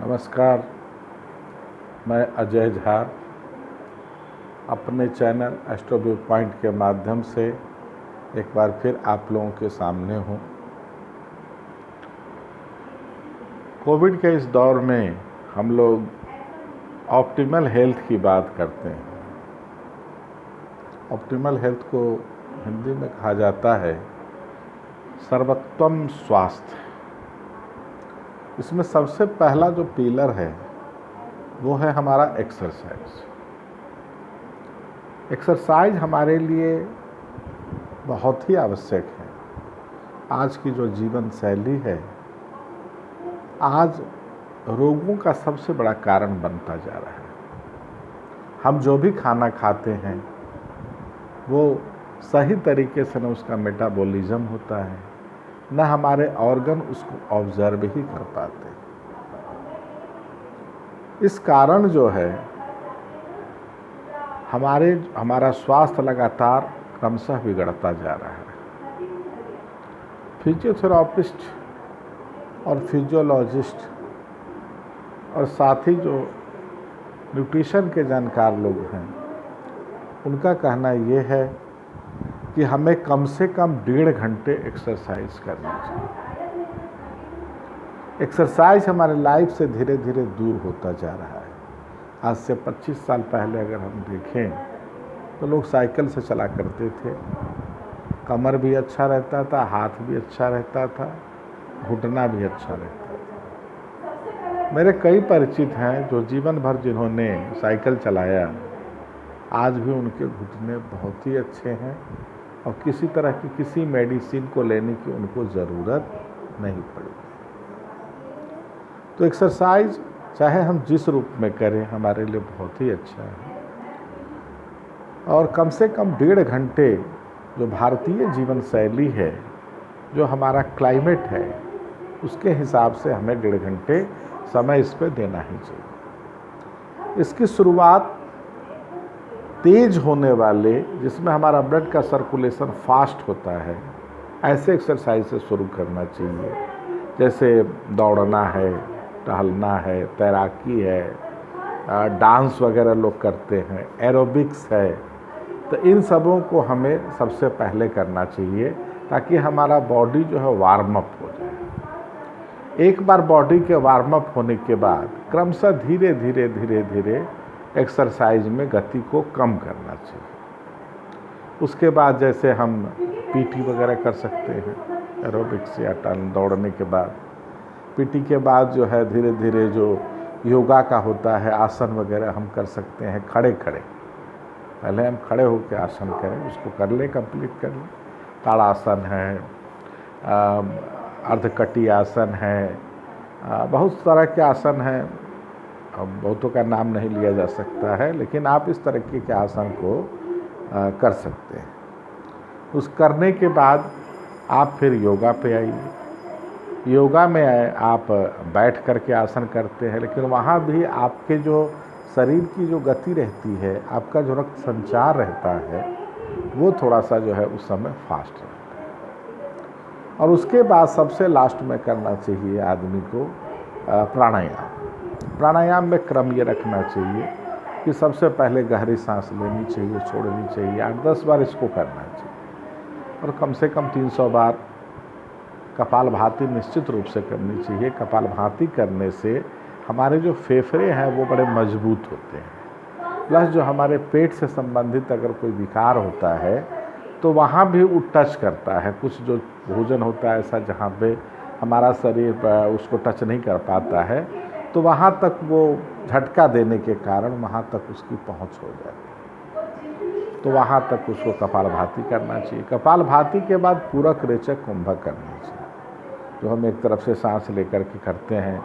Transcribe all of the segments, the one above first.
नमस्कार, मैं अजय झा अपने चैनल एस्ट्रो व्यू पॉइंट के माध्यम से एक बार फिर आप लोगों के सामने हूँ। कोविड के इस दौर में हम लोग ऑप्टिमल हेल्थ की बात करते हैं। ऑप्टिमल हेल्थ को हिंदी में कहा जाता है सर्वोत्तम स्वास्थ्य। इसमें सबसे पहला जो पिलर है वो है हमारा एक्सरसाइज। एक्सरसाइज हमारे लिए बहुत ही आवश्यक है। आज की जो जीवन शैली है आज रोगों का सबसे बड़ा कारण बनता जा रहा है। हम जो भी खाना खाते हैं वो सही तरीके से न उसका मेटाबॉलिज्म होता है, न हमारे ऑर्गन उसको ऑब्जर्व ही कर पाते। इस कारण जो है हमारा स्वास्थ्य लगातार क्रमशः बिगड़ता जा रहा है। फिजियोथेरापिस्ट और फिजियोलॉजिस्ट और साथ ही जो न्यूट्रिशन के जानकार लोग हैं उनका कहना ये है कि हमें कम से कम 1.5 घंटे एक्सरसाइज करनी चाहिए। एक्सरसाइज हमारे लाइफ से धीरे धीरे दूर होता जा रहा है। आज से 25 साल पहले अगर हम देखें तो लोग साइकिल से चला करते थे। कमर भी अच्छा रहता था, हाथ भी अच्छा रहता था, घुटना भी अच्छा रहता था। मेरे कई परिचित हैं जो जीवन भर जिन्होंने साइकिल चलाया, आज भी उनके घुटने बहुत ही अच्छे हैं और किसी तरह की किसी मेडिसिन को लेने की उनको ज़रूरत नहीं पड़ी। तो एक्सरसाइज चाहे हम जिस रूप में करें हमारे लिए बहुत ही अच्छा है। और कम से कम 1.5 घंटे जो भारतीय जीवन शैली है, जो हमारा क्लाइमेट है, उसके हिसाब से हमें 1.5 घंटे समय इस पर देना ही चाहिए। इसकी शुरुआत तेज होने वाले, जिसमें हमारा ब्लड का सर्कुलेशन फास्ट होता है, ऐसे एक्सरसाइज से शुरू करना चाहिए। जैसे दौड़ना है, टहलना है, तैराकी है, डांस वगैरह लोग करते हैं, एरोबिक्स है। तो इन सबों को हमें सबसे पहले करना चाहिए ताकि हमारा बॉडी जो है वार्म अप हो जाए। एक बार बॉडी के वार्म अप होने के बाद क्रमशः धीरे धीरे धीरे धीरे एक्सरसाइज में गति को कम करना चाहिए। उसके बाद जैसे हम पीटी वगैरह कर सकते हैं, एरोबिक्स या दौड़ने के बाद। पीटी के बाद जो है धीरे धीरे जो योगा का होता है, आसन वगैरह हम कर सकते हैं खड़े खड़े। पहले हम खड़े होकर आसन करें, उसको कर लें, कंप्लीट कर लें। ताड़ासन है, अर्धकटी आसन है, बहुत तरह के आसन हैं। अब बहुतों का नाम नहीं लिया जा सकता है, लेकिन आप इस तरीके के आसन को कर सकते हैं। उस करने के बाद आप फिर योगा पे आइए। योगा में आप बैठ करके आसन करते हैं, लेकिन वहाँ भी आपके जो शरीर की जो गति रहती है, आपका जो रक्त संचार रहता है, वो थोड़ा सा जो है उस समय फास्ट रहता है। और उसके बाद सबसे लास्ट में करना चाहिए आदमी को प्राणायाम। प्राणायाम में क्रम ये रखना चाहिए कि सबसे पहले गहरी सांस लेनी चाहिए, छोड़नी चाहिए। 8-10 बार इसको करना चाहिए और कम से कम 300 बार कपालभाति निश्चित रूप से करनी चाहिए। कपालभाति करने से हमारे जो फेफड़े हैं वो बड़े मजबूत होते हैं। प्लस जो हमारे पेट से संबंधित अगर कोई विकार होता है तो वहाँ भी वो टच करता है। कुछ जो भोजन होता है ऐसा जहाँ पे हमारा शरीर उसको टच नहीं कर पाता है, तो वहाँ तक वो झटका देने के कारण वहाँ तक उसकी पहुँच हो जाती है। तो वहाँ तक उसको कपालभाति करना चाहिए। कपालभाति के बाद पूरक रेचक कुंभक करना चाहिए, जो हम एक तरफ से सांस लेकर के करते हैं,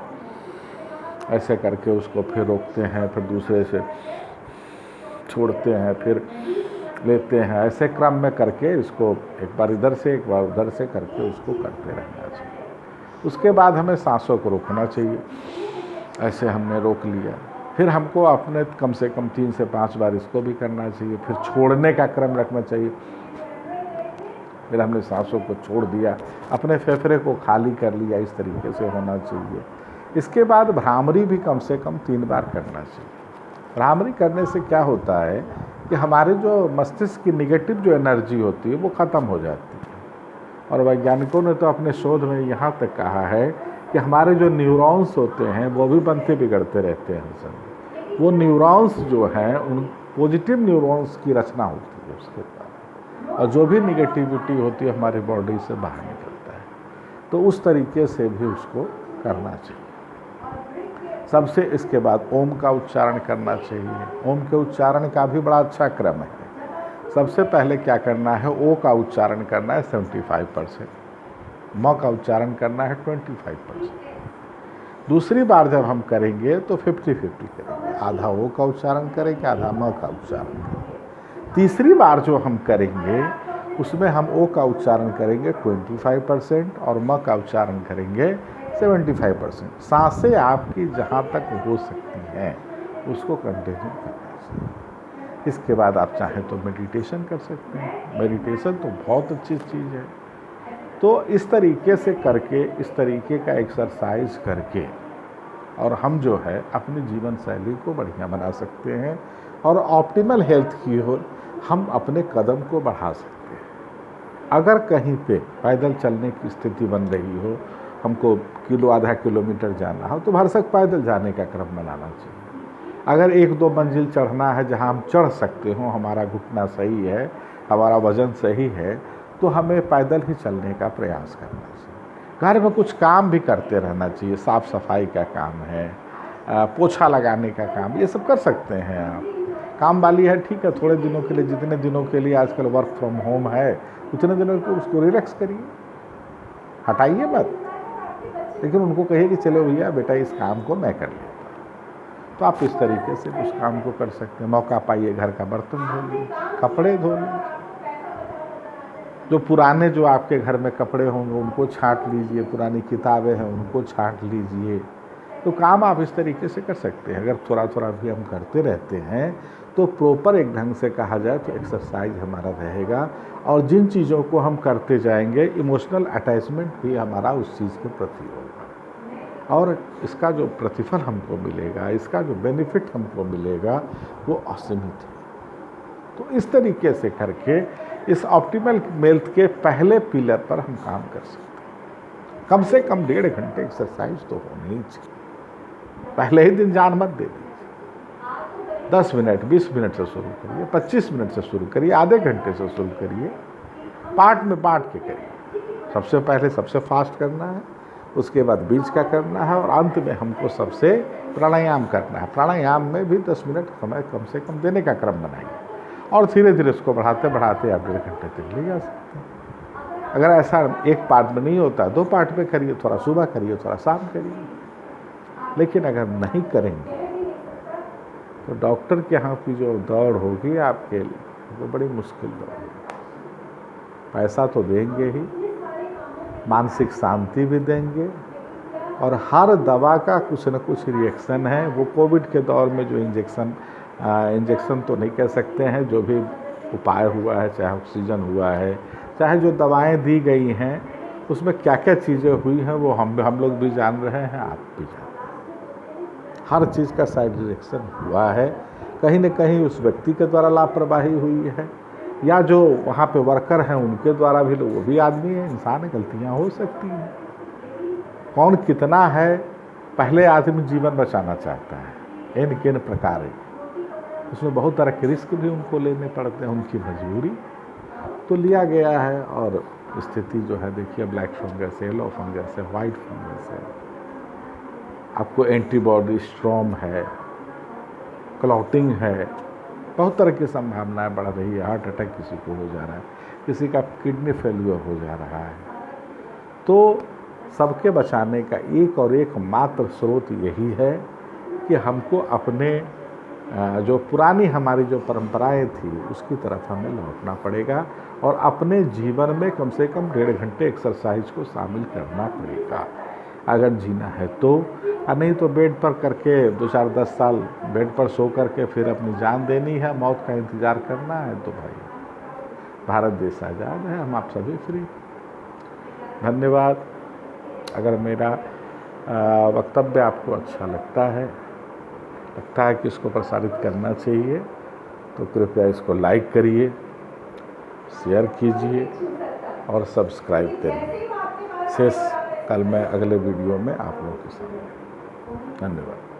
ऐसे करके उसको फिर रोकते हैं, फिर दूसरे से छोड़ते हैं, फिर लेते हैं। ऐसे क्रम में करके इसको एक बार इधर से एक बार उधर से करके उसको करते रहना चाहिए। उसके बाद हमें सांसों को रोकना चाहिए। ऐसे हमने रोक लिया, फिर हमको अपने कम से कम 3 से 5 बार इसको भी करना चाहिए। फिर छोड़ने का क्रम रखना चाहिए। फिर हमने सांसों को छोड़ दिया, अपने फेफड़े को खाली कर लिया, इस तरीके से होना चाहिए। इसके बाद भ्रामरी भी कम से कम 3 बार करना चाहिए। भ्रामरी करने से क्या होता है कि हमारे जो मस्तिष्क की निगेटिव जो एनर्जी होती है वो ख़त्म हो जाती है। और वैज्ञानिकों ने तो अपने शोध में यहाँ तक कहा है कि हमारे जो न्यूरॉन्स होते हैं वो भी बनते बिगड़ते रहते हैं सब। वो न्यूरॉन्स जो हैं उन पॉजिटिव न्यूरॉन्स की रचना होती है उसके बाद, और जो भी निगेटिविटी होती है हमारी बॉडी से बाहर निकलता है। तो उस तरीके से भी उसको करना चाहिए। सबसे इसके बाद ओम का उच्चारण करना चाहिए। ओम के उच्चारण का भी बड़ा अच्छा क्रम है। सबसे पहले क्या करना है, ओ का उच्चारण करना है 75%, म का उच्चारण करना है 25%। दूसरी बार जब हम करेंगे तो 50-50 करेंगे, आधा ओ का उच्चारण करेंगे, आधा म का उच्चारण करेंगे। तीसरी बार जो हम करेंगे उसमें हम ओ का उच्चारण करेंगे 25% और म का उच्चारण करेंगे 75%। सांसें आपकी जहाँ तक हो सकती हैं उसको कंटिन्यू करना चाहिए। इसके बाद आप चाहें तो मेडिटेशन कर सकते हैं। मेडिटेशन तो बहुत अच्छी चीज़ है। तो इस तरीके से करके, इस तरीके का एक्सरसाइज करके और हम जो है अपनी जीवन शैली को बढ़िया बना सकते हैं और ऑप्टिमल हेल्थ की ओर हम अपने कदम को बढ़ा सकते हैं। अगर कहीं पे पैदल चलने की स्थिति बन रही हो, हमको आधा किलोमीटर जाना हो, तो भरसक पैदल जाने का क्रम बनाना चाहिए। अगर 1-2 मंजिल चढ़ना है जहां हम चढ़ सकते हो, हमारा घुटना सही है, हमारा वजन सही है, तो हमें पैदल ही चलने का प्रयास करना चाहिए। घर में कुछ काम भी करते रहना चाहिए। साफ़ सफाई का काम है, पोछा लगाने का काम, ये सब कर सकते हैं आप। काम वाली है, ठीक है, थोड़े दिनों के लिए, जितने दिनों के लिए आजकल वर्क फ्रॉम होम है उतने दिनों को उसको रिलैक्स करिए, हटाइए मत, लेकिन उनको कहिए कि चलो भैया बेटा इस काम को मैं कर लेता हूँ। तो आप इस तरीके से उस काम को कर सकते हैं। मौका पाइए घर का बर्तन धो लीजिए, कपड़े धो लीजिए, जो पुराने जो आपके घर में कपड़े होंगे उनको छांट लीजिए, पुरानी किताबें हैं उनको छांट लीजिए। तो काम आप इस तरीके से कर सकते हैं। अगर थोड़ा थोड़ा भी हम करते रहते हैं तो प्रॉपर एक ढंग से कहा जाए तो एक्सरसाइज हमारा रहेगा, और जिन चीज़ों को हम करते जाएंगे इमोशनल अटैचमेंट भी हमारा उस चीज़ के प्रति होगा, और इसका जो प्रतिफल हमको मिलेगा, इसका जो बेनिफिट हमको मिलेगा वो असीमित है। तो इस तरीके से करके इस ऑप्टिमल हेल्थ के पहले पिलर पर हम काम कर सकते हैं। कम से कम 1.5 घंटे एक्सरसाइज तो होनी ही चाहिए। पहले ही दिन जान मत दे दीजिए। 10 मिनट 20 मिनट से शुरू करिए, 25 मिनट से शुरू करिए, आधे घंटे से शुरू करिए, पार्ट में बांट के करिए। सबसे पहले सबसे फास्ट करना है, उसके बाद बीच का करना है, और अंत में हमको सबसे प्राणायाम करना है। प्राणायाम में भी 10 मिनट समय कम से कम देने का क्रम बनाइए, और धीरे धीरे उसको बढ़ाते बढ़ाते आप 1.5 घंटे तक ले जा सकते हैं। अगर ऐसा एक पार्ट में नहीं होता 2 पार्ट में करिए, थोड़ा सुबह करिए, थोड़ा शाम करिए। लेकिन अगर नहीं करेंगे तो डॉक्टर के यहाँ की जो दौड़ होगी आपके लिए वो बड़ी मुश्किल दौड़ होगी। पैसा तो देंगे ही, मानसिक शांति भी देंगे, और हर दवा का कुछ न कुछ रिएक्शन है। वो कोविड के दौर में जो इंजेक्शन तो नहीं कह सकते हैं, जो भी उपाय हुआ है, चाहे ऑक्सीजन हुआ है, चाहे जो दवाएं दी गई हैं, उसमें क्या क्या चीज़ें हुई हैं वो हम लोग भी जान रहे हैं, आप भी जान रहे हैं। हर चीज़ का साइड रिएक्शन हुआ है। कहीं न कहीं उस व्यक्ति के द्वारा लापरवाही हुई है, या जो वहाँ पे वर्कर हैं उनके द्वारा भी, वो भी आदमी है, इंसान है, गलतियाँ हो सकती हैं। कौन कितना है, पहले आदमी जीवन बचाना चाहता है, इन किन प्रकार है, उसमें बहुत तरह के रिस्क भी उनको लेने पड़ते हैं, उनकी मजबूरी तो लिया गया है। और स्थिति जो है देखिए, ब्लैक फंगस है, येलो फंगस है, वाइट फंगस है, आपको एंटीबॉडी स्ट्रॉन्ग है, क्लॉटिंग है, बहुत तरह की संभावनाएं बढ़ रही है। हार्ट अटैक किसी को हो जा रहा है, किसी का किडनी फेल्यूर हो जा रहा है। तो सबके बचाने का एक और एक मात्र स्रोत यही है कि हमको अपने जो पुरानी हमारी जो परंपराएं थी उसकी तरफ हमें लौटना पड़ेगा, और अपने जीवन में कम से कम 1.5 घंटे एक्सरसाइज को शामिल करना पड़ेगा अगर जीना है तो। नहीं तो बेड पर करके 2-4-10 साल बेड पर सो करके फिर अपनी जान देनी है, मौत का इंतज़ार करना है, तो भाई भारत देश आज़ाद है, हम आप सभी फ्री। धन्यवाद। अगर मेरा वक्तव्य आपको अच्छा लगता है कि इसको प्रसारित करना चाहिए, तो कृपया इसको लाइक करिए, शेयर कीजिए और सब्सक्राइब करिए। शेष कल मैं अगले वीडियो में आप लोगों के सामने। धन्यवाद।